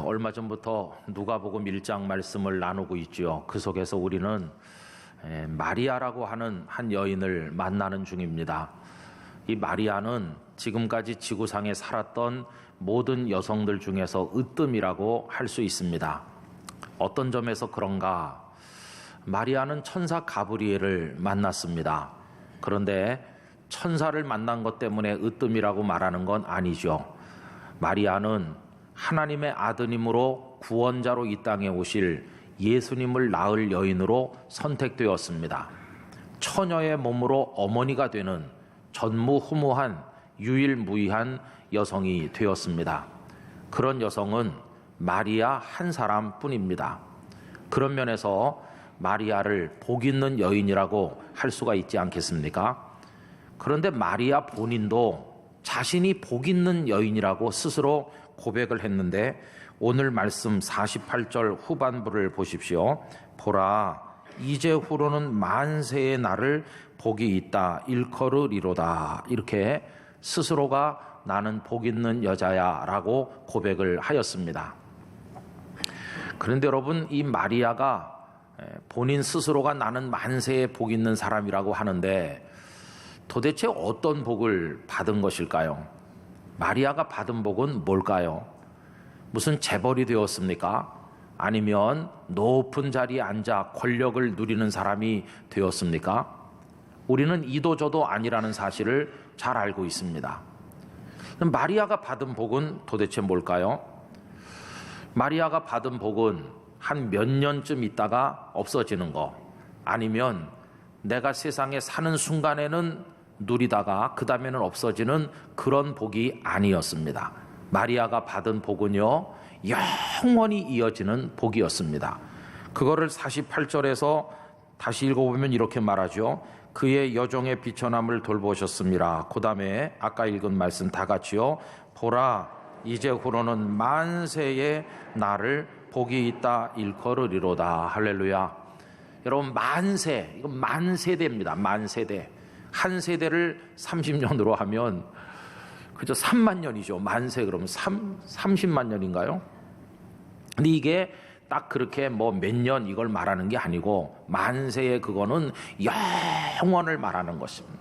얼마 전부터 누가복음 1장 말씀을 나누고 있죠. 그 속에서 우리는 마리아라고 하는 한 여인을 만나는 중입니다. 이 마리아는 지금까지 지구상에 살았던 모든 여성들 중에서 으뜸이라고 할 수 있습니다. 어떤 점에서 그런가? 마리아는 천사 가브리엘을 만났습니다. 그런데 천사를 만난 것 때문에 으뜸이라고 말하는 건 아니죠. 마리아는 하나님의 아드님으로 구원자로 이 땅에 오실 예수님을 낳을 여인으로 선택되었습니다. 처녀의 몸으로 어머니가 되는 전무후무한 유일무이한 여성이 되었습니다. 그런 여성은 마리아 한 사람뿐입니다. 그런 면에서 마리아를 복 있는 여인이라고 할 수가 있지 않겠습니까? 그런데 마리아 본인도 자신이 복 있는 여인이라고 스스로 고백을 했는데 오늘 말씀 48절 후반부를 보십시오. 보라, 이제후로는 만세의 날을 복이 있다 일컬으리로다. 이렇게 스스로가 나는 복 있는 여자야 라고 고백을 하였습니다. 그런데 여러분, 이 마리아가 본인 스스로가 나는 만세의 복 있는 사람이라고 하는데 도대체 어떤 복을 받은 것일까요? 마리아가 받은 복은 뭘까요? 무슨 재벌이 되었습니까? 아니면 높은 자리에 앉아 권력을 누리는 사람이 되었습니까? 우리는 이도저도 아니라는 사실을 잘 알고 있습니다. 그럼 마리아가 받은 복은 도대체 뭘까요? 마리아가 받은 복은 한 몇 년쯤 있다가 없어지는 거, 아니면 내가 세상에 사는 순간에는 누리다가 그 다음에는 없어지는 그런 복이 아니었습니다. 마리아가 받은 복은요, 영원히 이어지는 복이었습니다. 그거를 48절에서 다시 읽어보면 이렇게 말하죠. 그의 여종의 비천함을 돌보셨습니다. 그 다음에 아까 읽은 말씀 다 같이요. 보라, 이제후로는 만세의 날을 복이 있다 일컬으리로다. 할렐루야. 여러분, 만세, 이건 만세대입니다. 만세대. 한 세대를 30년으로 하면 그저 3만 년이죠. 만세 그러면 30만 년인가요? 근데 이게 딱 그렇게 뭐 몇 년 이걸 말하는 게 아니고 만세의 그거는 영원을 말하는 것입니다.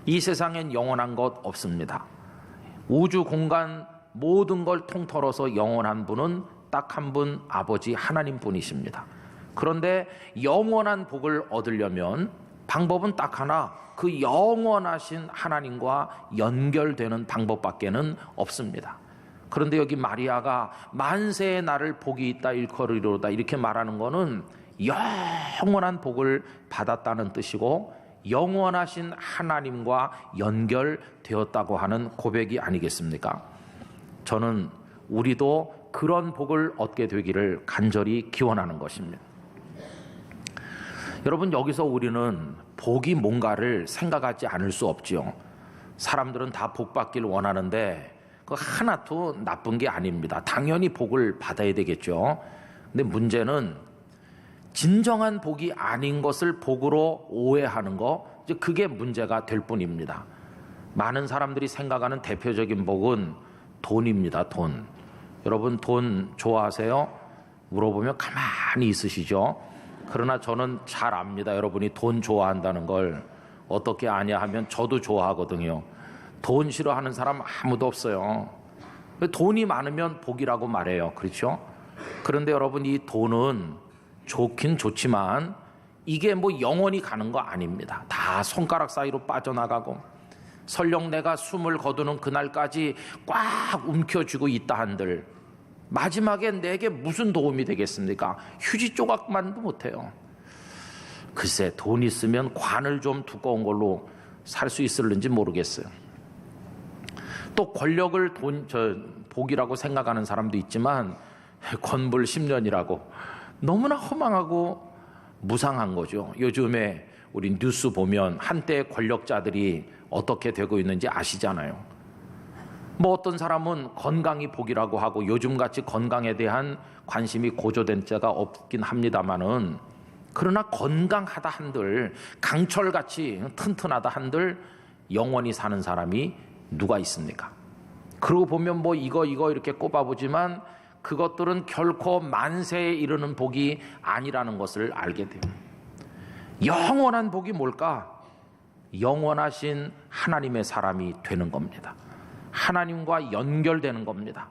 이 세상엔 영원한 것 없습니다. 우주 공간 모든 걸 통틀어서 영원한 분은 딱 한 분, 아버지 하나님뿐이십니다. 그런데 영원한 복을 얻으려면 방법은 딱 하나, 그 영원하신 하나님과 연결되는 방법밖에는 없습니다. 그런데 여기 마리아가 만세의 날을 복이 있다 일컬으리로다 이렇게 말하는 것은 영원한 복을 받았다는 뜻이고 영원하신 하나님과 연결되었다고 하는 고백이 아니겠습니까? 저는 우리도 그런 복을 얻게 되기를 간절히 기원하는 것입니다. 여러분, 여기서 우리는 복이 뭔가를 생각하지 않을 수 없지요. 사람들은 다 복 받길 원하는데 그 하나도 나쁜 게 아닙니다. 당연히 복을 받아야 되겠죠. 근데 문제는 진정한 복이 아닌 것을 복으로 오해하는 거, 그게 문제가 될 뿐입니다. 많은 사람들이 생각하는 대표적인 복은 돈입니다. 돈. 여러분, 돈 좋아하세요? 물어보면 가만히 있으시죠. 그러나 저는 잘 압니다. 여러분이 돈 좋아한다는 걸. 어떻게 아냐 하면 저도 좋아하거든요. 돈 싫어하는 사람 아무도 없어요. 돈이 많으면 복이라고 말해요. 그렇죠? 그런데 여러분, 이 돈은 좋긴 좋지만 이게 뭐 영원히 가는 거 아닙니다. 다 손가락 사이로 빠져나가고 설령 내가 숨을 거두는 그날까지 꽉 움켜쥐고 있다 한들 마지막에 내게 무슨 도움이 되겠습니까? 휴지 조각만도 못해요. 글쎄, 돈 있으면 관을 좀 두꺼운 걸로 살 수 있을는지 모르겠어요. 또 권력을 복이라고 생각하는 사람도 있지만 권불 10년이라고 너무나 허망하고 무상한 거죠. 요즘에 우리 뉴스 보면 한때 권력자들이 어떻게 되고 있는지 아시잖아요. 뭐 어떤 사람은 건강이 복이라고 하고 요즘같이 건강에 대한 관심이 고조된 때가 없긴 합니다만은 그러나 건강하다 한들 강철같이 튼튼하다 한들 영원히 사는 사람이 누가 있습니까? 그러고 보면 뭐 이거 이렇게 꼽아보지만 그것들은 결코 만세에 이르는 복이 아니라는 것을 알게 됩니다. 영원한 복이 뭘까? 영원하신 하나님의 사람이 되는 겁니다. 하나님과 연결되는 겁니다.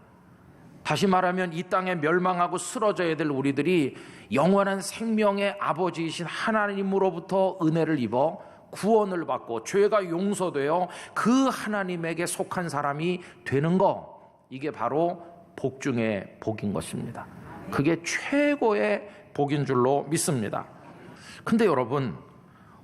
다시 말하면 이 땅에 멸망하고 쓰러져야 될 우리들이 영원한 생명의 아버지이신 하나님으로부터 은혜를 입어 구원을 받고 죄가 용서되어 그 하나님에게 속한 사람이 되는 거, 이게 바로 복 중의 복인 것입니다. 그게 최고의 복인 줄로 믿습니다. 근데 여러분,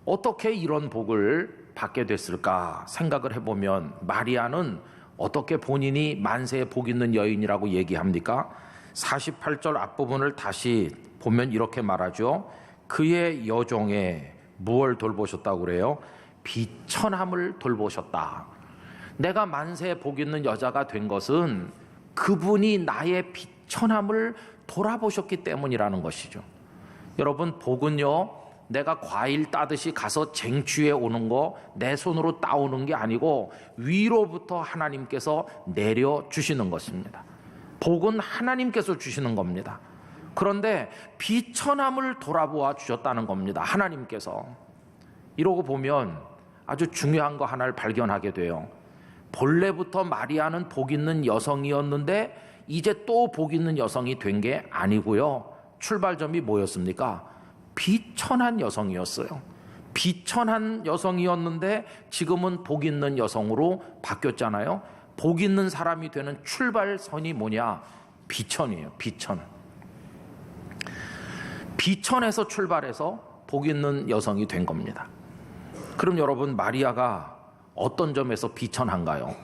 어떻게 이런 복을 받게 됐을까 생각을 해보면 마리아는 어떻게 본인이 만세의 복 있는 여인이라고 얘기합니까? 48절 앞부분을 다시 보면 이렇게 말하죠. 그의 여종에 무엇을 돌보셨다고 그래요? 비천함을 돌보셨다. 내가 만세의 복 있는 여자가 된 것은 그분이 나의 비천함을 돌아보셨기 때문이라는 것이죠. 여러분, 복은요, 내가 과일 따듯이 가서 쟁취해 오는 거 내 손으로 따오는 게 아니고 위로부터 하나님께서 내려주시는 것입니다. 복은 하나님께서 주시는 겁니다. 그런데 비천함을 돌아보아 주셨다는 겁니다. 하나님께서. 이러고 보면 아주 중요한 거 하나를 발견하게 돼요. 본래부터 마리아는 복 있는 여성이었는데 이제 또 복 있는 여성이 된 게 아니고요. 출발점이 뭐였습니까? 비천한 여성이었어요. 비천한 여성이었는데 지금은 복 있는 여성으로 바뀌었잖아요. 복 있는 사람이 되는 출발선이 뭐냐? 비천이에요. 비천. 비천에서 출발해서 복 있는 여성이 된 겁니다. 그럼 여러분, 마리아가 어떤 점에서 비천한가요?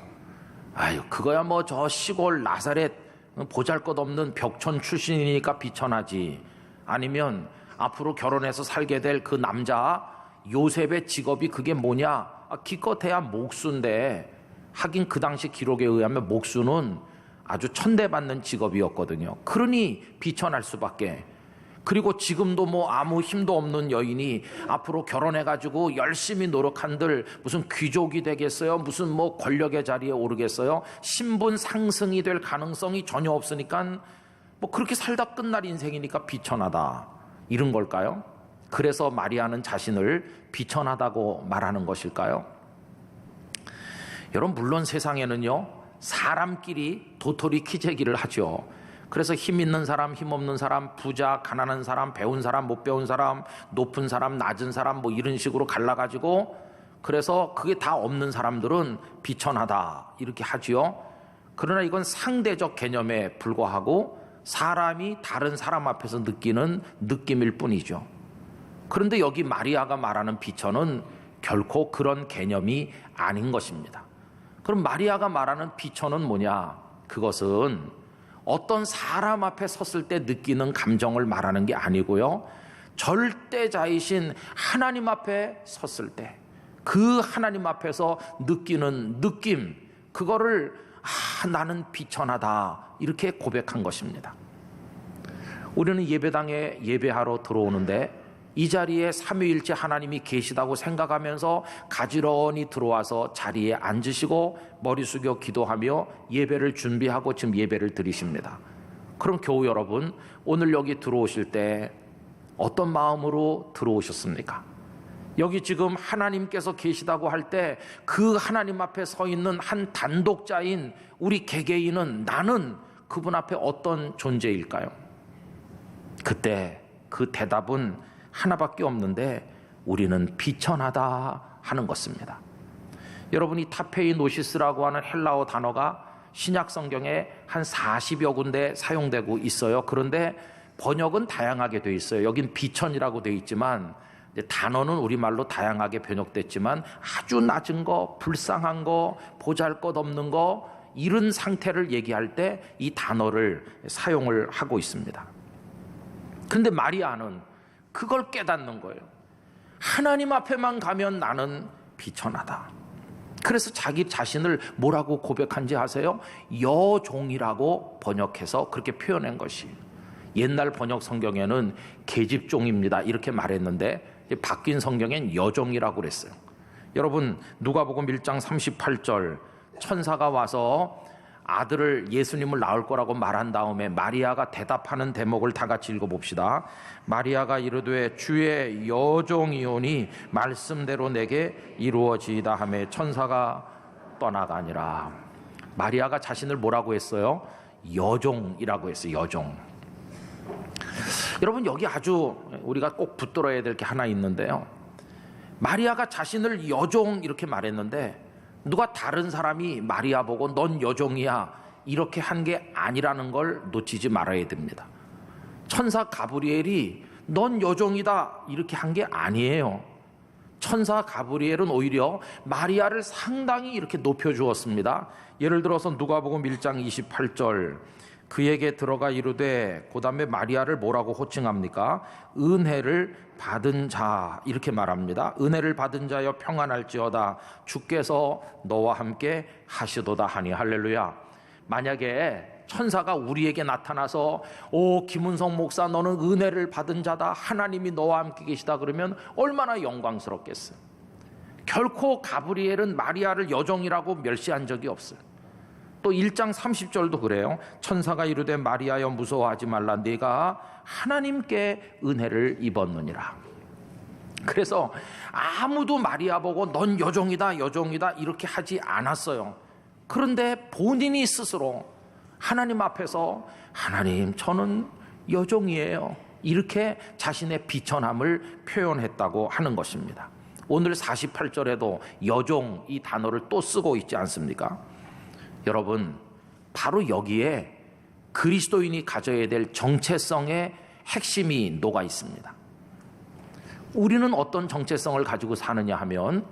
아유, 그거야 뭐 저 시골 나사렛 보잘것없는 벽촌 출신이니까 비천하지. 아니면 앞으로 결혼해서 살게 될 그 남자 요셉의 직업이 그게 뭐냐? 기껏해야 목수인데, 하긴 그 당시 기록에 의하면 목수는 아주 천대받는 직업이었거든요. 그러니 비천할 수밖에. 그리고 지금도 뭐 아무 힘도 없는 여인이 앞으로 결혼해가지고 열심히 노력한들 무슨 귀족이 되겠어요? 무슨 뭐 권력의 자리에 오르겠어요? 신분 상승이 될 가능성이 전혀 없으니까 뭐 그렇게 살다 끝날 인생이니까 비천하다, 이런 걸까요? 그래서 마리아는 자신을 비천하다고 말하는 것일까요? 여러분, 물론 세상에는요, 사람끼리 도토리 키재기를 하죠. 그래서 힘 있는 사람, 힘 없는 사람, 부자, 가난한 사람, 배운 사람, 못 배운 사람, 높은 사람, 낮은 사람, 뭐 이런 식으로 갈라가지고, 그래서 그게 다 없는 사람들은 비천하다, 이렇게 하지요. 그러나 이건 상대적 개념에 불과하고 사람이 다른 사람 앞에서 느끼는 느낌일 뿐이죠. 그런데 여기 마리아가 말하는 비천은 결코 그런 개념이 아닌 것입니다. 그럼 마리아가 말하는 비천은 뭐냐? 그것은 어떤 사람 앞에 섰을 때 느끼는 감정을 말하는 게 아니고요, 절대자이신 하나님 앞에 섰을 때 그 하나님 앞에서 느끼는 느낌, 그거를 나는 비천하다, 이렇게 고백한 것입니다. 우리는 예배당에 예배하러 들어오는데 이 자리에 삼위일체 하나님이 계시다고 생각하면서 가지런히 들어와서 자리에 앉으시고 머리 숙여 기도하며 예배를 준비하고 지금 예배를 드리십니다. 그럼 교우 여러분, 오늘 여기 들어오실 때 어떤 마음으로 들어오셨습니까? 여기 지금 하나님께서 계시다고 할 때 그 하나님 앞에 서 있는 한 단독자인 우리 개개인은, 나는 그분 앞에 어떤 존재일까요? 그때 그 대답은 하나밖에 없는데 우리는 비천하다 하는 것입니다. 여러분이 타페이노시스라고 하는 헬라어 단어가 신약 성경에 한 40여 군데 사용되고 있어요. 그런데 번역은 다양하게 돼 있어요. 여긴 비천이라고 돼 있지만 단어는 우리말로 다양하게 번역됐지만 아주 낮은 거, 불쌍한 거, 보잘것없는 거, 이런 상태를 얘기할 때 이 단어를 사용을 하고 있습니다. 근데 마리아는 그걸 깨닫는 거예요. 하나님 앞에만 가면 나는 비천하다. 그래서 자기 자신을 뭐라고 고백한지 아세요? 여종이라고 번역해서 그렇게 표현한 것이. 옛날 번역 성경에는 계집종입니다, 이렇게 말했는데 바뀐 성경엔 여종이라고 그랬어요. 여러분, 누가복음 1장 38절 천사가 와서 아들을 예수님을 낳을 거라고 말한 다음에 마리아가 대답하는 대목을 다 같이 읽어봅시다. 마리아가 이르되 주의 여종이오니 말씀대로 내게 이루어지이다 하매 천사가 떠나가니라. 마리아가 자신을 뭐라고 했어요? 여종이라고 했어요. 여종. 여러분, 여기 아주 우리가 꼭 붙들어야 될 게 하나 있는데요. 마리아가 자신을 여종 이렇게 말했는데 누가 다른 사람이 마리아 보고 넌 여종이야 이렇게 한 게 아니라는 걸 놓치지 말아야 됩니다. 천사 가브리엘이 넌 여종이다 이렇게 한 게 아니에요. 천사 가브리엘은 오히려 마리아를 상당히 이렇게 높여주었습니다. 예를 들어서 누가복음 1장 28절, 그에게 들어가 이르되, 그 다음에 마리아를 뭐라고 호칭합니까? 은혜를 받은 자 이렇게 말합니다. 은혜를 받은 자여 평안할지어다 주께서 너와 함께 하시도다 하니. 할렐루야. 만약에 천사가 우리에게 나타나서 오 김은성 목사 너는 은혜를 받은 자다, 하나님이 너와 함께 계시다 그러면 얼마나 영광스럽겠어요. 결코 가브리엘은 마리아를 여종이라고 멸시한 적이 없어요. 또 1장 30절도 그래요. 천사가 이르되 마리아여 무서워하지 말라, 네가 하나님께 은혜를 입었느니라. 그래서 아무도 마리아 보고 넌 여종이다 여종이다 이렇게 하지 않았어요. 그런데 본인이 스스로 하나님 앞에서 하나님 저는 여종이에요 이렇게 자신의 비천함을 표현했다고 하는 것입니다. 오늘 48절에도 여종 이 단어를 또 쓰고 있지 않습니까? 여러분, 바로 여기에 그리스도인이 가져야 될 정체성의 핵심이 녹아 있습니다. 우리는 어떤 정체성을 가지고 사느냐 하면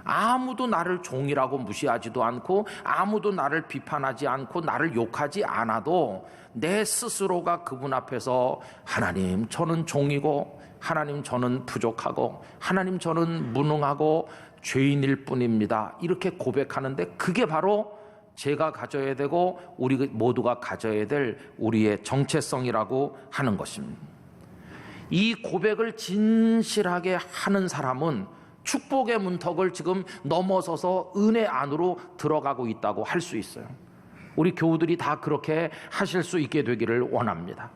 아무도 나를 종이라고 무시하지도 않고 아무도 나를 비판하지 않고 나를 욕하지 않아도 내 스스로가 그분 앞에서 하나님 저는 종이고 하나님 저는 부족하고 하나님 저는 무능하고 죄인일 뿐입니다 이렇게 고백하는데, 그게 바로 제가 가져야 되고 우리 모두가 가져야 될 우리의 정체성이라고 하는 것입니다. 이 고백을 진실하게 하는 사람은 축복의 문턱을 지금 넘어서서 은혜 안으로 들어가고 있다고 할 수 있어요. 우리 교우들이 다 그렇게 하실 수 있게 되기를 원합니다.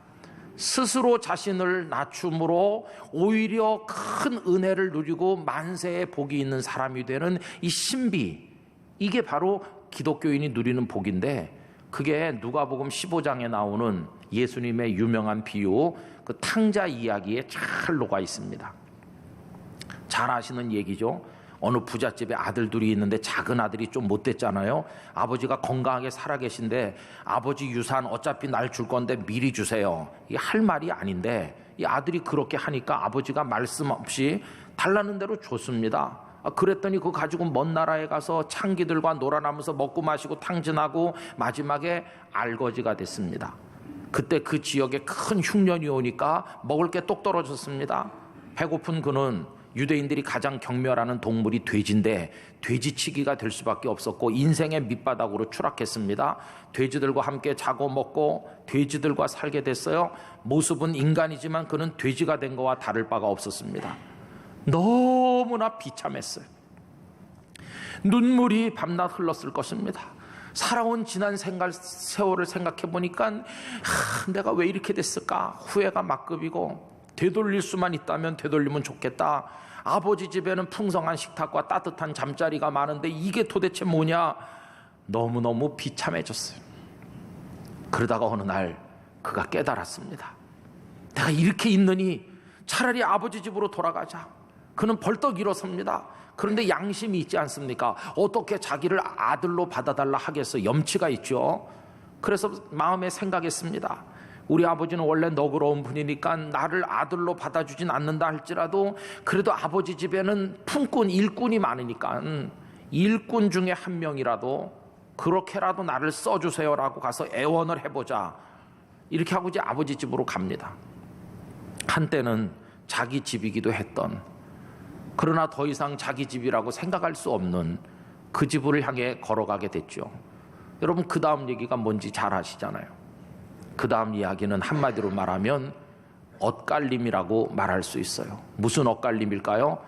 스스로 자신을 낮춤으로 오히려 큰 은혜를 누리고 만세의 복이 있는 사람이 되는 이 신비, 이게 바로 기독교인이 누리는 복인데, 그게 누가복음 15장에 나오는 예수님의 유명한 비유, 그 탕자 이야기에 잘 녹아 있습니다. 잘 아시는 얘기죠. 어느 부잣집에 아들 둘이 있는데 작은 아들이 좀 못됐잖아요. 아버지가 건강하게 살아계신데 아버지 유산 어차피 날 줄 건데 미리 주세요. 이게 할 말이 아닌데 이 아들이 그렇게 하니까 아버지가 말씀 없이 달라는 대로 줬습니다. 그랬더니 그거 가지고 먼 나라에 가서 창기들과 놀아나면서 먹고 마시고 탕진하고 마지막에 알거지가 됐습니다. 그때 그 지역에 큰 흉년이 오니까 먹을 게 똑 떨어졌습니다. 배고픈 그는 유대인들이 가장 경멸하는 동물이 돼지인데 돼지치기가 될 수밖에 없었고 인생의 밑바닥으로 추락했습니다. 돼지들과 함께 자고 먹고 돼지들과 살게 됐어요. 모습은 인간이지만 그는 돼지가 된 거와 다를 바가 없었습니다. 너무나 비참했어요. 눈물이 밤낮 흘렀을 것입니다. 살아온 지난 세월을 생각해 보니까 내가 왜 이렇게 됐을까? 후회가 막급이고, 되돌릴 수만 있다면 되돌리면 좋겠다. 아버지 집에는 풍성한 식탁과 따뜻한 잠자리가 많은데 이게 도대체 뭐냐? 너무너무 비참해졌어요. 그러다가 어느 날 그가 깨달았습니다. 내가 이렇게 있느니 차라리 아버지 집으로 돌아가자. 그는 벌떡 일어섭니다. 그런데 양심이 있지 않습니까? 어떻게 자기를 아들로 받아달라 하겠어? 염치가 있죠. 그래서 마음에 생각했습니다. 우리 아버지는 원래 너그러운 분이니까 나를 아들로 받아주진 않는다 할지라도 그래도 아버지 집에는 품꾼, 일꾼이 많으니까 일꾼 중에 한 명이라도 그렇게라도 나를 써주세요라고 가서 애원을 해보자. 이렇게 하고 이제 아버지 집으로 갑니다. 한때는 자기 집이기도 했던, 그러나 더 이상 자기 집이라고 생각할 수 없는 그 집을 향해 걸어가게 됐죠. 여러분, 그 다음 얘기가 뭔지 잘 아시잖아요. 그 다음 이야기는 한마디로 말하면 엇갈림이라고 말할 수 있어요. 무슨 엇갈림일까요?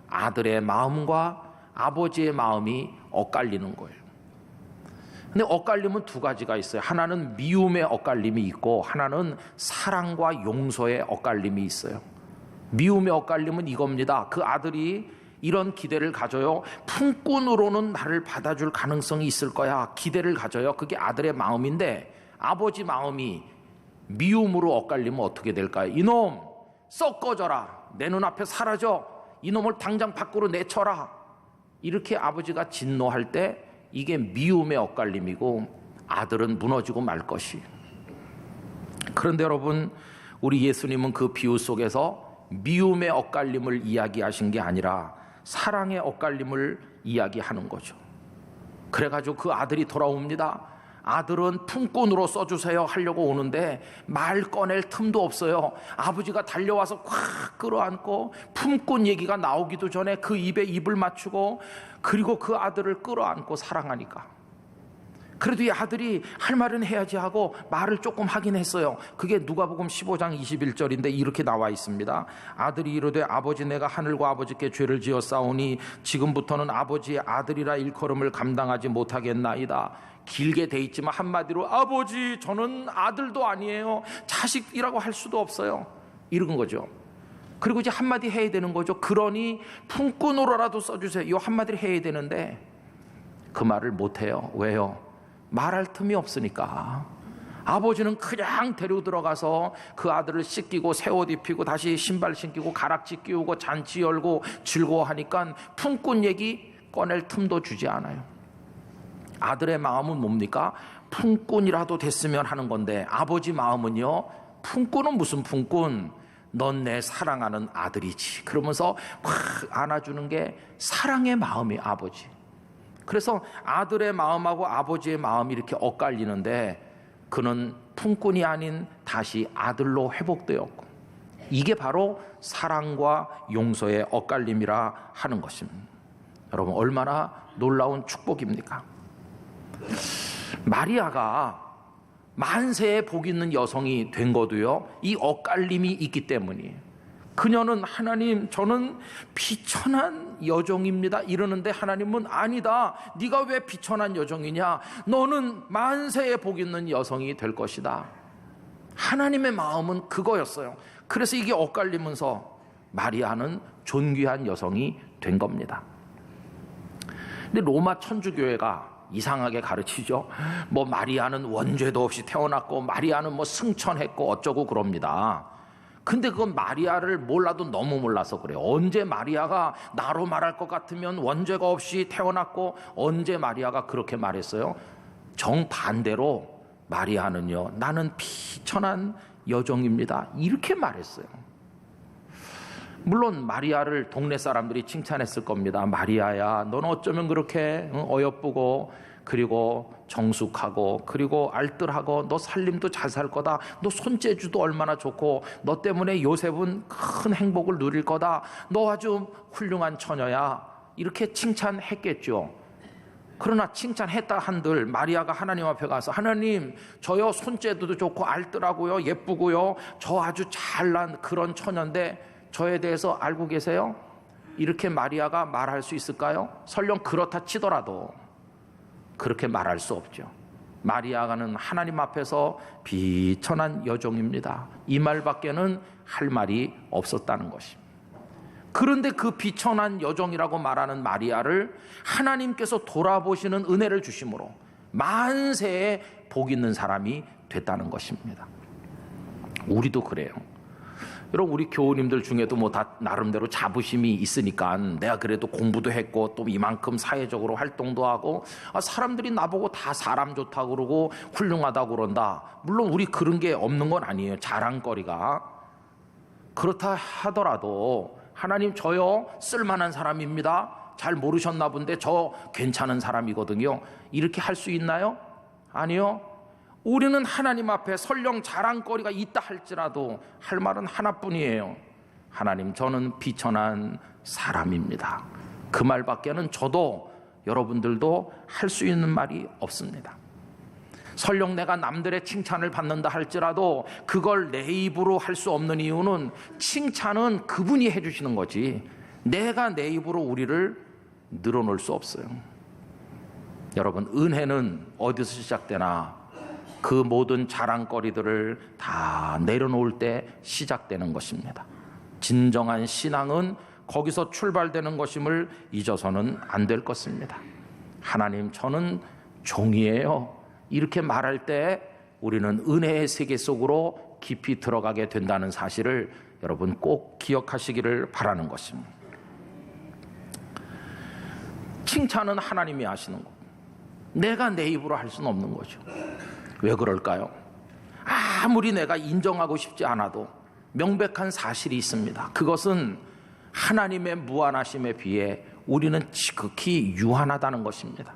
아들의 마음과 아버지의 마음이 엇갈리는 거예요. 근데 엇갈림은 두 가지가 있어요. 하나는 미움의 엇갈림이 있고 하나는 사랑과 용서의 엇갈림이 있어요. 미움의 엇갈림은 이겁니다. 그 아들이 이런 기대를 가져요. 품꾼으로는 나를 받아줄 가능성이 있을 거야. 기대를 가져요. 그게 아들의 마음인데 아버지 마음이 미움으로 엇갈리면 어떻게 될까요? 이놈 썩 꺼져라. 내 눈앞에 사라져. 이놈을 당장 밖으로 내쳐라. 이렇게 아버지가 진노할 때 이게 미움의 엇갈림이고 아들은 무너지고 말 것이. 그런데 여러분, 우리 예수님은 그 비유 속에서 미움의 엇갈림을 이야기하신 게 아니라 사랑의 엇갈림을 이야기하는 거죠. 그래가지고 그 아들이 돌아옵니다. 아들은 품꾼으로 써주세요 하려고 오는데 말 꺼낼 틈도 없어요. 아버지가 달려와서 콱 끌어안고 품꾼 얘기가 나오기도 전에 그 입에 입을 맞추고 그리고 그 아들을 끌어안고 사랑하니까. 그래도 이 아들이 할 말은 해야지 하고 말을 조금 하긴 했어요. 그게 누가복음 15장 21절인데 이렇게 나와 있습니다. 아들이 이르되 아버지 내가 하늘과 아버지께 죄를 지었사오니 지금부터는 아버지의 아들이라 일컬음을 감당하지 못하겠나이다. 길게 돼 있지만 한마디로 아버지 저는 아들도 아니에요. 자식이라고 할 수도 없어요. 이런 거죠. 그리고 이제 한마디 해야 되는 거죠. 그러니 품꾼으로라도 써주세요. 이 한마디를 해야 되는데 그 말을 못해요. 왜요? 말할 틈이 없으니까. 아버지는 그냥 데리고 들어가서 그 아들을 씻기고 새 옷 입히고 다시 신발 신기고 가락지 끼우고 잔치 열고 즐거워하니까 품꾼 얘기 꺼낼 틈도 주지 않아요. 아들의 마음은 뭡니까? 품꾼이라도 됐으면 하는 건데 아버지 마음은요, 품꾼은 무슨 품꾼? 넌 내 사랑하는 아들이지. 그러면서 확 안아주는 게 사랑의 마음이 아버지. 그래서 아들의 마음하고 아버지의 마음이 이렇게 엇갈리는데 그는 품꾼이 아닌 다시 아들로 회복되었고, 이게 바로 사랑과 용서의 엇갈림이라 하는 것입니다. 여러분, 얼마나 놀라운 축복입니까? 마리아가 만세에 복 있는 여성이 된 것도요, 이 엇갈림이 있기 때문이에요. 그녀는 하나님 저는 비천한 여종입니다 이러는데 하나님은 아니다. 네가 왜 비천한 여종이냐? 너는 만세에 복 있는 여성이 될 것이다. 하나님의 마음은 그거였어요. 그래서 이게 엇갈리면서 마리아는 존귀한 여성이 된 겁니다. 근데 로마 천주교회가 이상하게 가르치죠. 뭐 마리아는 원죄도 없이 태어났고 마리아는 뭐 승천했고 어쩌고 그럽니다. 근데 그건 마리아를 몰라도 너무 몰라서 그래요. 언제 마리아가 나로 말할 것 같으면 원죄가 없이 태어났고 언제 마리아가 그렇게 말했어요? 정반대로 마리아는요, 나는 비천한 여종입니다 이렇게 말했어요. 물론 마리아를 동네 사람들이 칭찬했을 겁니다. 마리아야, 너는 어쩌면 그렇게 어여쁘고 그리고 정숙하고 그리고 알뜰하고 너 살림도 잘 살 거다. 너 손재주도 얼마나 좋고 너 때문에 요셉은 큰 행복을 누릴 거다. 너 아주 훌륭한 처녀야. 이렇게 칭찬했겠죠. 그러나 칭찬했다 한들 마리아가 하나님 앞에 가서 하나님 저요 손재주도 좋고 알뜰하고요 예쁘고요 저 아주 잘난 그런 처녀인데 저에 대해서 알고 계세요? 이렇게 마리아가 말할 수 있을까요? 설령 그렇다 치더라도 그렇게 말할 수 없죠. 마리아가는 하나님 앞에서 비천한 여종입니다. 이 말밖에는 할 말이 없었다는 것입니다. 그런데 그 비천한 여종이라고 말하는 마리아를 하나님께서 돌아보시는 은혜를 주심으로 만세에 복 있는 사람이 됐다는 것입니다. 우리도 그래요. 여러분, 우리 교우님들 중에도 뭐 다 나름대로 자부심이 있으니까 내가 그래도 공부도 했고 또 이만큼 사회적으로 활동도 하고 사람들이 나보고 다 사람 좋다고 그러고 훌륭하다고 그런다. 물론 우리 그런 게 없는 건 아니에요. 자랑거리가. 그렇다 하더라도 하나님 저요 쓸만한 사람입니다. 잘 모르셨나 본데 저 괜찮은 사람이거든요. 이렇게 할 수 있나요? 아니요. 우리는 하나님 앞에 설령 자랑거리가 있다 할지라도 할 말은 하나뿐이에요. 하나님 저는 비천한 사람입니다. 그 말밖에는 저도 여러분들도 할 수 있는 말이 없습니다. 설령 내가 남들의 칭찬을 받는다 할지라도 그걸 내 입으로 할 수 없는 이유는 칭찬은 그분이 해주시는 거지 내가 내 입으로 우리를 늘어놓을 수 없어요. 여러분, 은혜는 어디서 시작되나? 그 모든 자랑거리들을 다 내려놓을 때 시작되는 것입니다. 진정한 신앙은 거기서 출발되는 것임을 잊어서는 안 될 것입니다. 하나님, 저는 종이에요. 이렇게 말할 때 우리는 은혜의 세계 속으로 깊이 들어가게 된다는 사실을 여러분 꼭 기억하시기를 바라는 것입니다. 칭찬은 하나님이 하시는 것. 내가 내 입으로 할 수는 없는 거죠. 왜 그럴까요? 아무리 내가 인정하고 싶지 않아도 명백한 사실이 있습니다. 그것은 하나님의 무한하심에 비해 우리는 지극히 유한하다는 것입니다.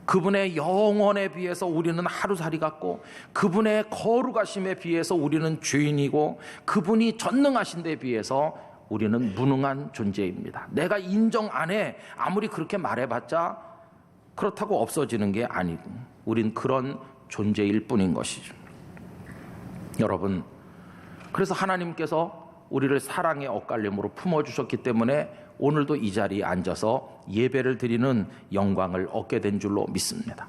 그분의 영원에 비해서 우리는 하루살이 같고, 그분의 거룩하심에 비해서 우리는 죄인이고, 그분이 전능하신 데 비해서 우리는 무능한 존재입니다. 내가 인정 안 해 아무리 그렇게 말해봤자 그렇다고 없어지는 게 아니고, 우린 그런 존재일 뿐인 것이죠. 여러분, 그래서 하나님께서 우리를 사랑의 엇갈림으로 품어주셨기 때문에 오늘도 이 자리에 앉아서 예배를 드리는 영광을 얻게 된 줄로 믿습니다.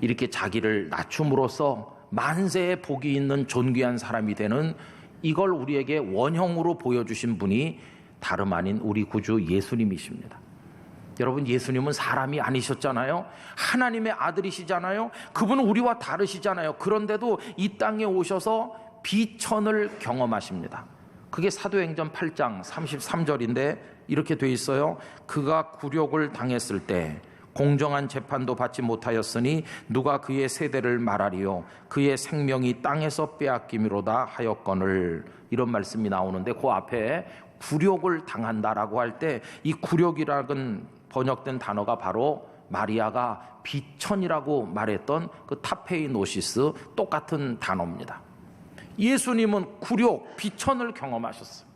이렇게 자기를 낮춤으로써 만세의 복이 있는 존귀한 사람이 되는 이걸 우리에게 원형으로 보여주신 분이 다름 아닌 우리 구주 예수님이십니다. 여러분, 예수님은 사람이 아니셨잖아요. 하나님의 아들이시잖아요. 그분은 우리와 다르시잖아요. 그런데도 이 땅에 오셔서 비천을 경험하십니다. 그게 사도행전 8장 33절인데 이렇게 돼 있어요. 그가 굴욕을 당했을 때 공정한 재판도 받지 못하였으니 누가 그의 세대를 말하리요. 그의 생명이 땅에서 빼앗김이로다 하였거늘. 이런 말씀이 나오는데 그 앞에 굴욕을 당한다라고 할 때 이 굴욕이라는 번역된 단어가 바로 마리아가 비천이라고 말했던 그 타페이노시스 똑같은 단어입니다. 예수님은 굴욕, 비천을 경험하셨어요.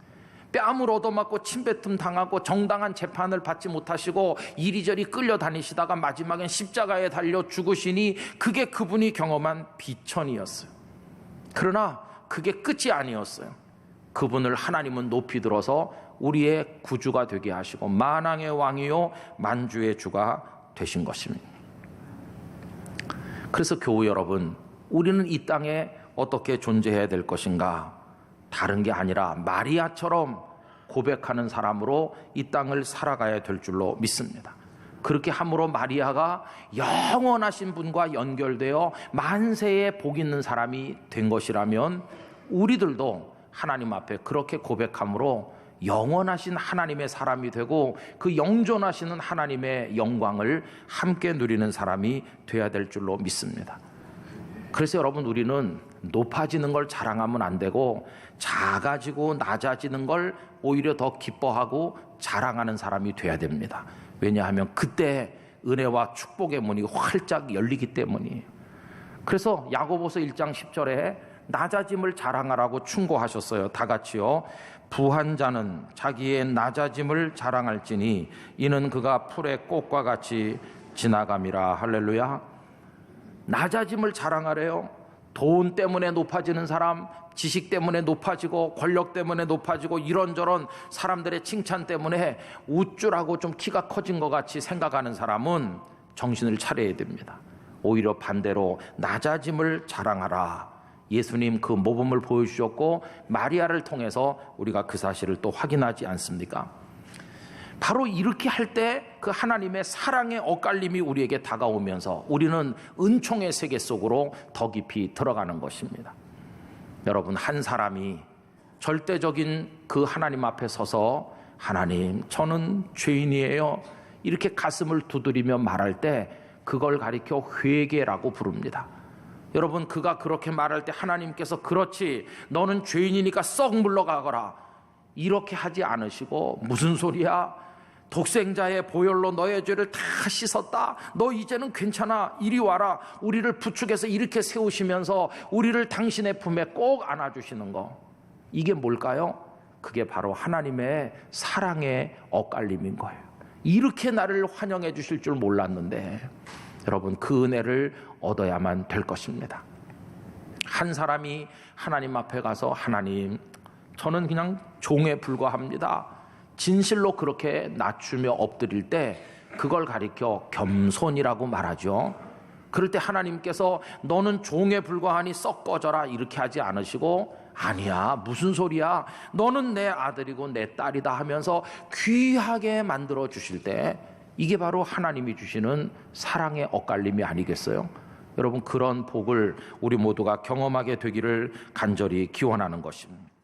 뺨을 얻어맞고 침뱉음 당하고 정당한 재판을 받지 못하시고 이리저리 끌려다니시다가 마지막엔 십자가에 달려 죽으시니 그게 그분이 경험한 비천이었어요. 그러나 그게 끝이 아니었어요. 그분을 하나님은 높이 들어서 우리의 구주가 되게 하시고 만왕의 왕이요 만주의 주가 되신 것입니다. 그래서 교우 여러분, 우리는 이 땅에 어떻게 존재해야 될 것인가? 다른 게 아니라 마리아처럼 고백하는 사람으로 이 땅을 살아가야 될 줄로 믿습니다. 그렇게 함으로 마리아가 영원하신 분과 연결되어 만세의 복 있는 사람이 된 것이라면 우리들도 하나님 앞에 그렇게 고백함으로 영원하신 하나님의 사람이 되고 그 영존하시는 하나님의 영광을 함께 누리는 사람이 되어야 될 줄로 믿습니다. 그래서 여러분, 우리는 높아지는 걸 자랑하면 안 되고 작아지고 낮아지는 걸 오히려 더 기뻐하고 자랑하는 사람이 돼야 됩니다. 왜냐하면 그때 은혜와 축복의 문이 활짝 열리기 때문이에요. 그래서 야고보서 1장 10절에 낮아짐을 자랑하라고 충고하셨어요. 다 같이요. 부한 자는 자기의 낮아짐을 자랑할지니 이는 그가 풀의 꽃과 같이 지나감이라. 할렐루야. 낮아짐을 자랑하래요. 돈 때문에 높아지는 사람, 지식 때문에 높아지고 권력 때문에 높아지고 이런저런 사람들의 칭찬 때문에 우쭐하고 좀 키가 커진 것 같이 생각하는 사람은 정신을 차려야 됩니다. 오히려 반대로 낮아짐을 자랑하라. 예수님 그 모범을 보여주셨고 마리아를 통해서 우리가 그 사실을 또 확인하지 않습니까? 바로 이렇게 할 때 그 하나님의 사랑의 엇갈림이 우리에게 다가오면서 우리는 은총의 세계 속으로 더 깊이 들어가는 것입니다. 여러분, 한 사람이 절대적인 그 하나님 앞에 서서 하나님, 저는 죄인이에요, 이렇게 가슴을 두드리며 말할 때 그걸 가리켜 회개라고 부릅니다. 여러분, 그가 그렇게 말할 때 하나님께서 그렇지, 너는 죄인이니까 썩 물러가거라, 이렇게 하지 않으시고 무슨 소리야? 독생자의 보혈로 너의 죄를 다 씻었다. 너 이제는 괜찮아. 이리 와라. 우리를 부축해서 이렇게 세우시면서 우리를 당신의 품에 꼭 안아주시는 거. 이게 뭘까요? 그게 바로 하나님의 사랑의 엇갈림인 거예요. 이렇게 나를 환영해 주실 줄 몰랐는데 여러분, 그 은혜를 얻어야만 될 것입니다. 한 사람이 하나님 앞에 가서 하나님, 저는 그냥 종에 불과합니다. 진실로 그렇게 낮추며 엎드릴 때 그걸 가리켜 겸손이라고 말하죠. 그럴 때 하나님께서 너는 종에 불과하니 썩 꺼져라 이렇게 하지 않으시고 아니야 무슨 소리야 너는 내 아들이고 내 딸이다 하면서 귀하게 만들어 주실 때 이게 바로 하나님이 주시는 사랑의 엇갈림이 아니겠어요? 여러분 그런 복을 우리 모두가 경험하게 되기를 간절히 기원하는 것입니다.